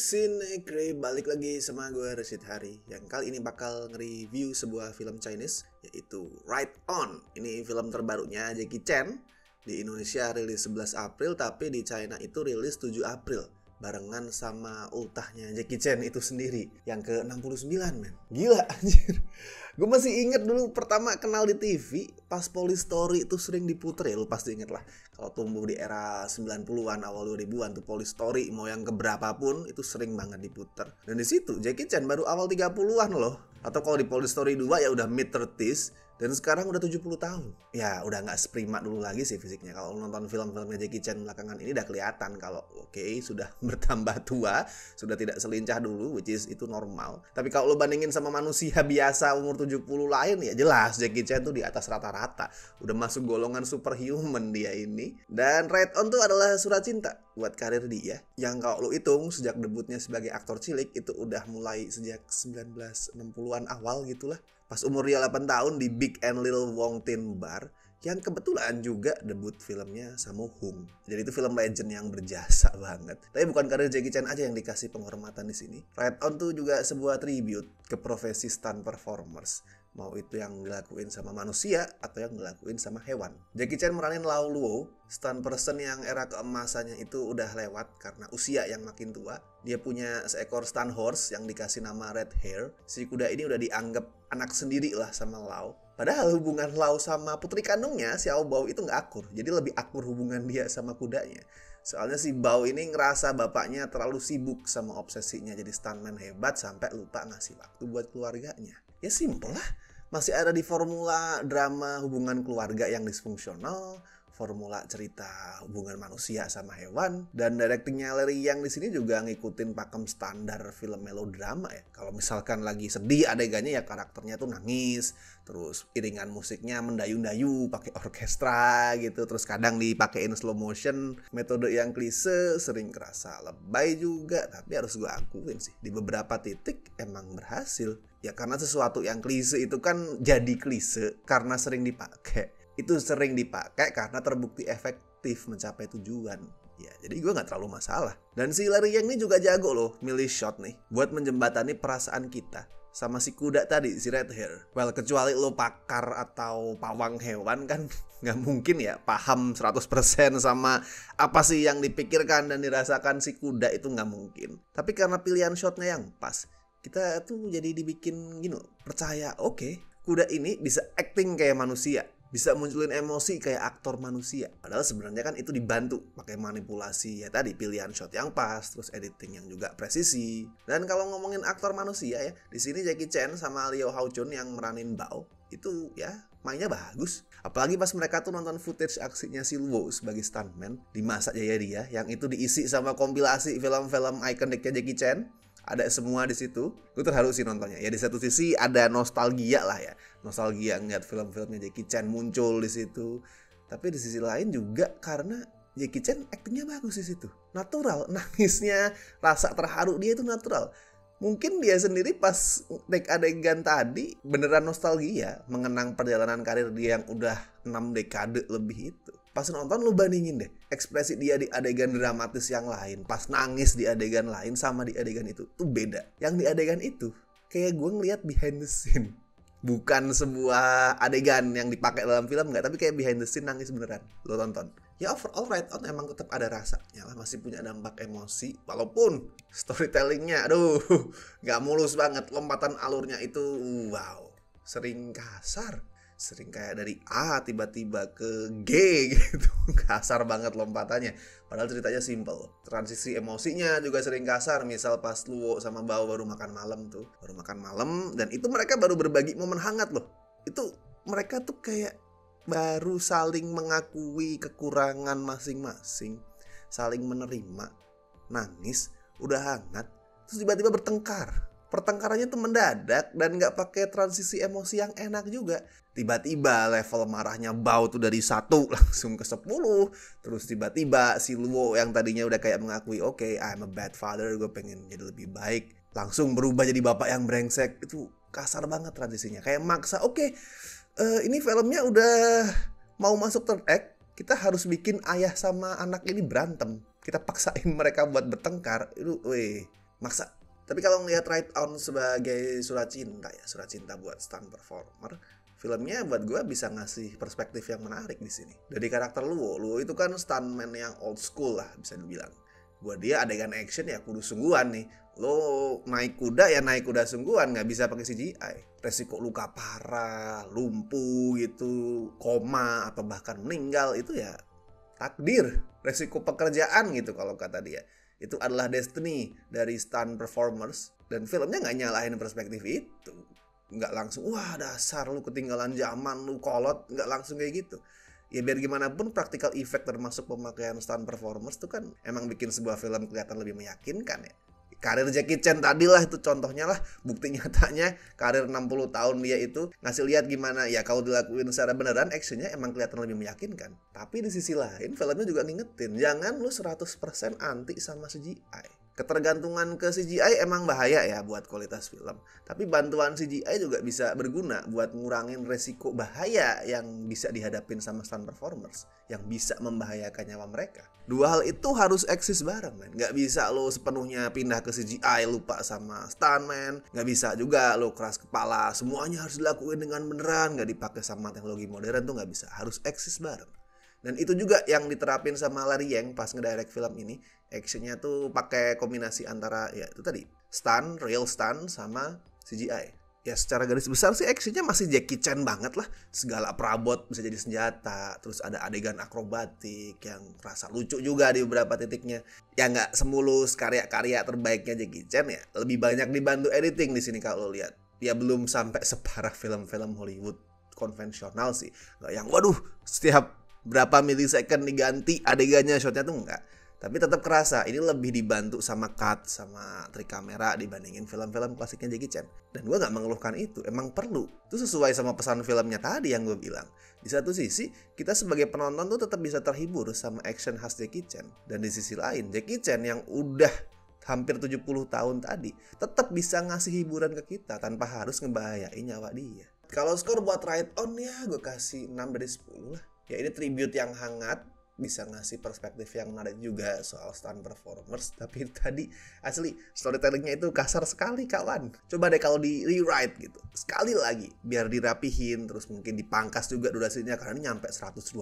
Sinekre, balik lagi sama gue Rashid Hari. Yang kali ini bakal nge-review sebuah film Chinese, yaitu Ride On. Ini film terbarunya Jackie Chan. Di Indonesia rilis 11 April, tapi di China itu rilis 7 April. Barengan sama ultahnya Jackie Chan itu sendiri, yang ke-69 men. Gila anjir. Gue masih inget dulu pertama kenal di TV, pas Police Story itu sering diputer ya, lu pasti inget lah. Kalau tumbuh di era 90-an, awal 2000-an tuh Police Story, mau yang keberapa pun itu sering banget diputer. Dan di situ Jackie Chan baru awal 30-an loh. Atau kalau di Police Story 2 ya udah mid-30s. Dan sekarang udah 70 tahun. Ya udah gak seprima dulu lagi sih fisiknya. Kalau nonton film-filmnya Jackie Chan belakangan ini udah kelihatan kalau oke, sudah bertambah tua, sudah tidak selincah dulu, which is itu normal. Tapi kalau lo bandingin sama manusia biasa umur 70 lain, ya jelas Jackie Chan tuh di atas rata-rata. Udah masuk golongan superhuman dia ini. Dan Ride On tuh adalah surat cinta buat karir dia, yang kalau lo hitung sejak debutnya sebagai aktor cilik itu udah mulai sejak 1960-an awal gitulah. Pas umur dia 8 tahun di Big and Little Wong Tin Bar, yang kebetulan juga debut filmnya Sammo Hung. Jadi itu film legend yang berjasa banget. Tapi bukan karir Jackie Chan aja yang dikasih penghormatan di sini. Ride On tuh juga sebuah tribute ke profesi stunt performers. Mau itu yang dilakuin sama manusia atau yang dilakuin sama hewan. Jackie Chan meranin Lau Luo, stunt person yang era keemasannya itu udah lewat karena usia yang makin tua. Dia punya seekor stunt horse yang dikasih nama Red Hair. Si kuda ini udah dianggap anak sendiri lah sama Lau. Padahal hubungan Lau sama putri kandungnya, Xiao Bao, itu gak akur. Jadi lebih akur hubungan dia sama kudanya. Soalnya si Bao ini ngerasa bapaknya terlalu sibuk sama obsesinya jadi stuntman hebat sampai lupa ngasih waktu buat keluarganya. Ya simpel lah, masih ada di formula drama hubungan keluarga yang disfungsional, formula cerita hubungan manusia sama hewan, dan directingnya Larry Yang di sini juga ngikutin pakem standar film melodrama ya. Kalau misalkan lagi sedih adegannya ya karakternya tuh nangis, terus iringan musiknya mendayu-dayu pakai orkestra gitu, terus kadang dipakein slow motion. Metode yang klise sering kerasa lebay juga, tapi harus gue akuin sih di beberapa titik emang berhasil. Ya karena sesuatu yang klise itu kan jadi klise karena sering dipakai. Itu sering dipakai karena terbukti efektif mencapai tujuan. Ya, jadi gue gak terlalu masalah. Dan si Larry Yang ini juga jago loh milih shot nih buat menjembatani perasaan kita sama si kuda tadi, si Red Hair. Well, kecuali lo pakar atau pawang hewan kan gak mungkin ya paham 100% sama apa sih yang dipikirkan dan dirasakan si kuda, itu gak mungkin. Tapi karena pilihan shotnya yang pas, kita tuh jadi dibikin gini, percaya oke, kuda ini bisa acting kayak manusia, bisa munculin emosi kayak aktor manusia. Padahal sebenarnya kan itu dibantu pakai manipulasi ya tadi, pilihan shot yang pas, terus editing yang juga presisi. Dan kalau ngomongin aktor manusia ya, di sini Jackie Chan sama Liu Hao Chun yang meranin Bao itu ya mainnya bagus. Apalagi pas mereka tuh nonton footage aksinya si Luo sebagai stuntman di masa jaya dia, yang itu diisi sama kompilasi film-film ikoniknya Jackie Chan. Ada semua di situ. Gue terharu sih nontonnya. Ya di satu sisi ada nostalgia lah ya. Nostalgia ngeliat film-filmnya Jackie Chan muncul di situ. Tapi di sisi lain juga karena Jackie Chan aktingnya bagus di situ. Natural, nangisnya, rasa terharu dia itu natural. Mungkin dia sendiri pas take adegan tadi beneran nostalgia, mengenang perjalanan karir dia yang udah 6 dekade lebih itu. Pas nonton lu bandingin deh ekspresi dia di adegan dramatis yang lain, pas nangis di adegan lain sama di adegan itu tuh beda. Yang di adegan itu kayak gue ngeliat behind the scene, bukan sebuah adegan yang dipakai dalam film, nggak, tapi kayak behind the scene nangis beneran. Lo tonton ya, overall Ride On emang tetap ada rasanya lah, masih punya dampak emosi, walaupun storytellingnya aduh nggak mulus banget. Lompatan alurnya itu wow, sering kasar, sering kayak dari A tiba-tiba ke G gitu. Kasar banget lompatannya. Padahal ceritanya simple. Transisi emosinya juga sering kasar. Misal pas Luo sama Bao baru makan malam tuh. Baru makan malam dan itu mereka baru berbagi momen hangat loh. Itu mereka tuh kayak baru saling mengakui kekurangan masing-masing. Saling menerima. Nangis, udah hangat. Terus tiba-tiba bertengkar. Pertengkarannya tuh mendadak dan gak pakai transisi emosi yang enak juga. Tiba-tiba level marahnya Bao tuh dari 1 langsung ke 10. Terus tiba-tiba si Luo yang tadinya udah kayak mengakui oke, I'm a bad father, gue pengen jadi lebih baik, langsung berubah jadi bapak yang brengsek. Itu kasar banget transisinya. Kayak maksa, oke, ini filmnya udah mau masuk third act, kita harus bikin ayah sama anak ini berantem. Kita paksain mereka buat bertengkar. Itu maksa. Tapi kalau ngelihat Ride On sebagai surat cinta ya, surat cinta buat stunt performer, filmnya buat gue bisa ngasih perspektif yang menarik di sini. Dari karakter Luo itu kan stuntman yang old school lah bisa dibilang. Buat dia adegan action ya kudu sungguhan nih. Lo naik kuda ya naik kuda sungguhan, nggak bisa pakai CGI. Resiko luka parah, lumpuh gitu, koma atau bahkan meninggal itu ya takdir, resiko pekerjaan gitu kalau kata dia. Itu adalah destiny dari stunt performers. Dan filmnya nggak nyalahin perspektif itu. Nggak langsung, wah dasar lu ketinggalan zaman, lu kolot. Nggak langsung kayak gitu. Ya biar gimana pun practical effect termasuk pemakaian stunt performers itu kan emang bikin sebuah film kelihatan lebih meyakinkan ya. Karir Jackie Chan tadi lah itu contohnya lah, bukti nyatanya karir 60 tahun dia itu ngasih lihat gimana ya kalau dilakuin secara beneran actionnya emang kelihatan lebih meyakinkan. Tapi di sisi lain filmnya juga ngingetin jangan lu 100% anti sama CGI. Ketergantungan ke CGI emang bahaya ya buat kualitas film. Tapi bantuan CGI juga bisa berguna buat ngurangin resiko bahaya yang bisa dihadapin sama stunt performers, yang bisa membahayakan nyawa mereka. Dua hal itu harus eksis bareng, man. Nggak bisa lo sepenuhnya pindah ke CGI, lupa sama stuntman. Nggak bisa juga lo keras kepala, semuanya harus dilakuin dengan beneran, nggak dipakai sama teknologi modern tuh nggak bisa. Harus eksis bareng. Dan itu juga yang diterapin sama Larry Yang pas ngedirect film ini. Actionnya tuh pakai kombinasi antara ya itu tadi stunt, real stunt sama CGI. Ya secara garis besar sih actionnya masih Jackie Chan banget lah. Segala perabot bisa jadi senjata. Terus ada adegan akrobatik yang rasa lucu juga di beberapa titiknya. Ya nggak semulus karya-karya terbaiknya Jackie Chan ya. Lebih banyak dibantu editing di sini kalau lihat. Ya belum sampai separah film-film Hollywood konvensional sih. Nggak yang waduh setiap berapa milisecond diganti adegannya, shotnya tuh enggak. Tapi tetap kerasa ini lebih dibantu sama cut, sama trik kamera dibandingin film-film klasiknya Jackie Chan. Dan gue gak mengeluhkan itu, emang perlu. Itu sesuai sama pesan filmnya tadi yang gue bilang. Di satu sisi, kita sebagai penonton tuh tetap bisa terhibur sama action khas Jackie Chan. Dan di sisi lain, Jackie Chan yang udah hampir 70 tahun tadi tetap bisa ngasih hiburan ke kita tanpa harus ngebahayain nyawa dia. Kalau skor buat Ride On ya gue kasih 6 dari 10 lah. Ya ini tribute yang hangat, bisa ngasih perspektif yang menarik juga soal stunt performers. Tapi tadi asli storytellingnya itu kasar sekali kawan. Coba deh kalau di rewrite gitu, sekali lagi biar dirapihin, terus mungkin dipangkas juga durasinya karena ini nyampe 126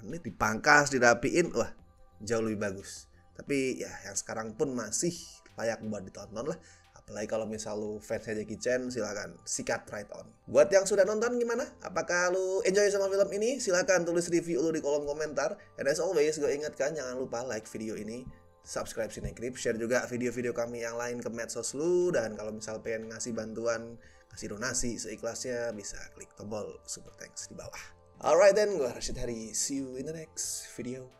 menit. Dipangkas, dirapiin, wah jauh lebih bagus. Tapi ya yang sekarang pun masih layak buat ditonton lah. Apalagi kalau misal lu fansnya Jackie Chan, silakan sikat Ride On. Buat yang sudah nonton gimana? Apakah lu enjoy sama film ini? Silakan tulis review lu di kolom komentar. And as always, gue ingatkan jangan lupa like video ini, subscribe Cinecrip, share juga video-video kami yang lain ke medsos lu. Dan kalau misal pengen ngasih bantuan, kasih donasi seikhlasnya, bisa klik tombol super thanks di bawah. Alright then, gue Rashid Hari. See you in the next video.